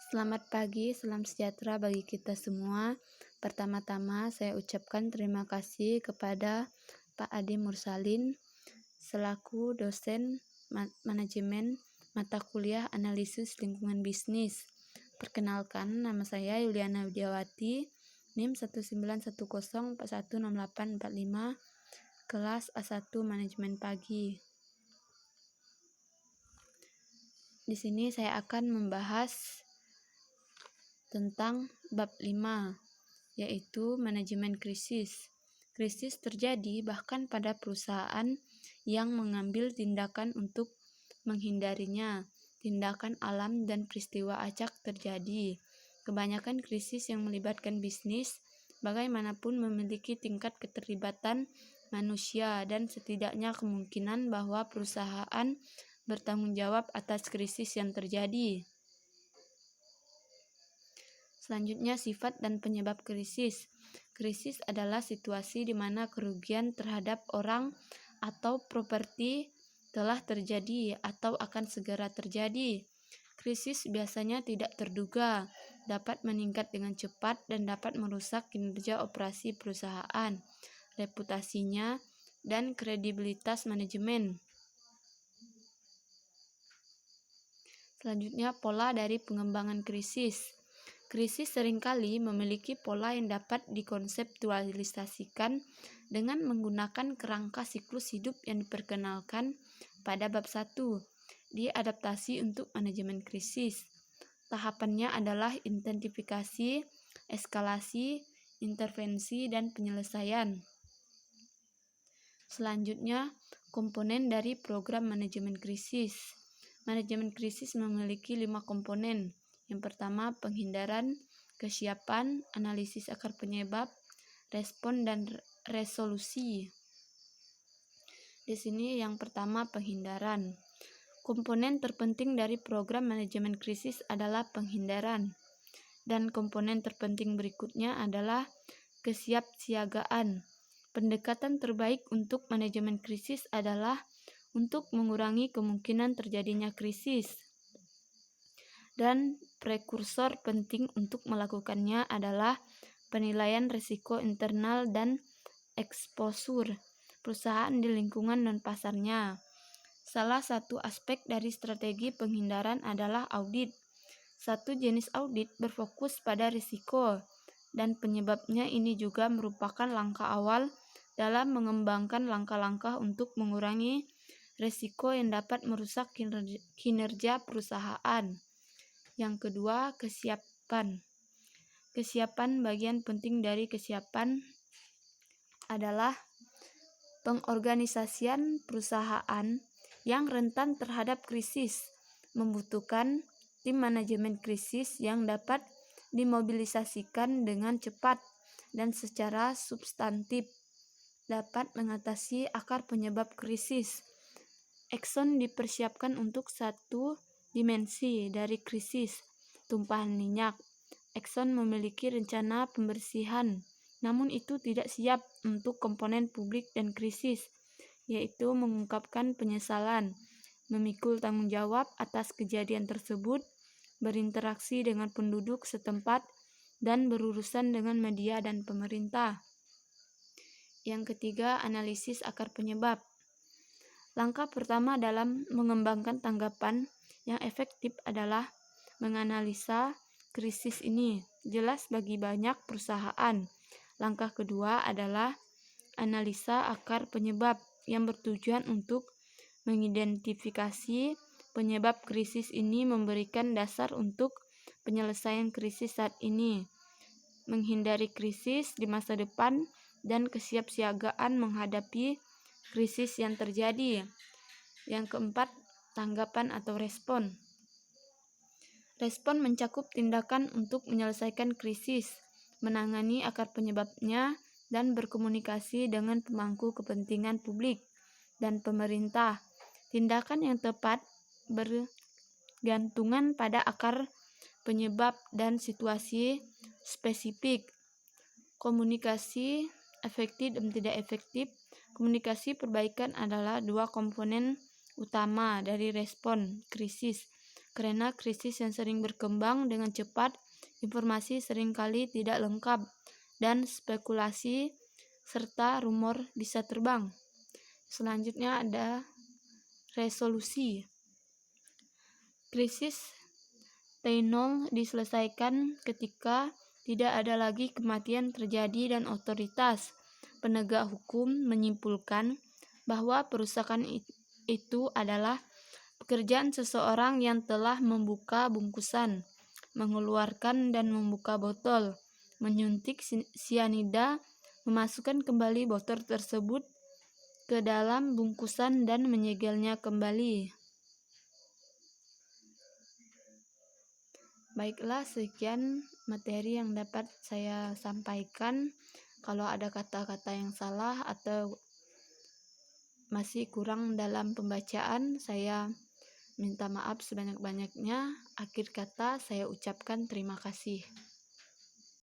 Selamat pagi, salam sejahtera bagi kita semua. Pertama-tama saya ucapkan terima kasih kepada Pak Adi Mursalin selaku dosen manajemen mata kuliah analisis lingkungan bisnis. Perkenalkan, nama saya Yuliana Widiawati, NIM 19104106845, kelas A1 Manajemen Pagi. Di sini saya akan membahas tentang bab 5, yaitu manajemen krisis. Krisis terjadi bahkan pada perusahaan yang mengambil tindakan untuk menghindarinya. Tindakan alam dan peristiwa acak terjadi. Kebanyakan krisis yang melibatkan bisnis, bagaimanapun memiliki tingkat keterlibatan manusia dan setidaknya kemungkinan bahwa perusahaan bertanggung jawab atas krisis yang terjadi. Selanjutnya, sifat dan penyebab krisis. Krisis adalah situasi di mana kerugian terhadap orang atau properti telah terjadi atau akan segera terjadi. Krisis biasanya tidak terduga, dapat meningkat dengan cepat dan dapat merusak kinerja operasi perusahaan, reputasinya, dan kredibilitas manajemen. Selanjutnya, pola dari pengembangan krisis. Krisis seringkali memiliki pola yang dapat dikonseptualisasikan dengan menggunakan kerangka siklus hidup yang diperkenalkan pada bab 1, diadaptasi untuk manajemen krisis. Tahapannya adalah identifikasi, eskalasi, intervensi, dan penyelesaian. Selanjutnya, komponen dari program manajemen krisis. Manajemen krisis memiliki 5 komponen. Yang pertama, penghindaran, kesiapan, analisis akar penyebab, respon, dan resolusi. Di sini yang pertama, penghindaran. Komponen terpenting dari program manajemen krisis adalah penghindaran. Dan komponen terpenting berikutnya adalah kesiapsiagaan. Pendekatan terbaik untuk manajemen krisis adalah untuk mengurangi kemungkinan terjadinya krisis. Dan prekursor penting untuk melakukannya adalah penilaian risiko internal dan eksposur perusahaan di lingkungan non-pasarnya. Salah satu aspek dari strategi penghindaran adalah audit. Satu jenis audit berfokus pada risiko, dan penyebabnya ini juga merupakan langkah awal dalam mengembangkan langkah-langkah untuk mengurangi risiko yang dapat merusak kinerja perusahaan. Yang kedua, kesiapan. Kesiapan, bagian penting dari kesiapan adalah pengorganisasian perusahaan yang rentan terhadap krisis, membutuhkan tim manajemen krisis yang dapat dimobilisasikan dengan cepat dan secara substantif, dapat mengatasi akar penyebab krisis. Exxon dipersiapkan untuk satu dimensi dari krisis, tumpahan minyak. Exxon memiliki rencana pembersihan, namun itu tidak siap untuk komponen publik dan krisis, yaitu mengungkapkan penyesalan, memikul tanggung jawab atas kejadian tersebut, berinteraksi dengan penduduk setempat, dan berurusan dengan media dan pemerintah. Yang ketiga, analisis akar penyebab. Langkah pertama dalam mengembangkan tanggapan yang efektif adalah menganalisa krisis ini. Jelas bagi banyak perusahaan. Langkah kedua adalah analisa akar penyebab yang bertujuan untuk mengidentifikasi penyebab krisis ini, memberikan dasar untuk penyelesaian krisis saat ini, menghindari krisis di masa depan, dan kesiapsiagaan menghadapi krisis yang terjadi. Yang keempat, tanggapan atau respon. Respon mencakup tindakan untuk menyelesaikan krisis, menangani akar penyebabnya, dan berkomunikasi dengan pemangku kepentingan publik dan pemerintah. Tindakan yang tepat bergantungan pada akar penyebab dan situasi spesifik. Komunikasi efektif dan tidak efektif. Komunikasi perbaikan adalah dua komponen utama dari respon krisis. Karena krisis yang sering berkembang dengan cepat, informasi seringkali tidak lengkap, dan spekulasi serta rumor bisa terbang. Selanjutnya ada resolusi. Krisis T0 diselesaikan ketika tidak ada lagi kematian terjadi dan otoritas penegak hukum menyimpulkan bahwa perusakan itu adalah pekerjaan seseorang yang telah membuka bungkusan, mengeluarkan dan membuka botol, menyuntik sianida, memasukkan kembali botol tersebut ke dalam bungkusan dan menyegelnya kembali. Baiklah, sekian materi yang dapat saya sampaikan. Kalau ada kata-kata yang salah atau masih kurang dalam pembacaan, saya minta maaf sebanyak-banyaknya. Akhir kata saya ucapkan terima kasih.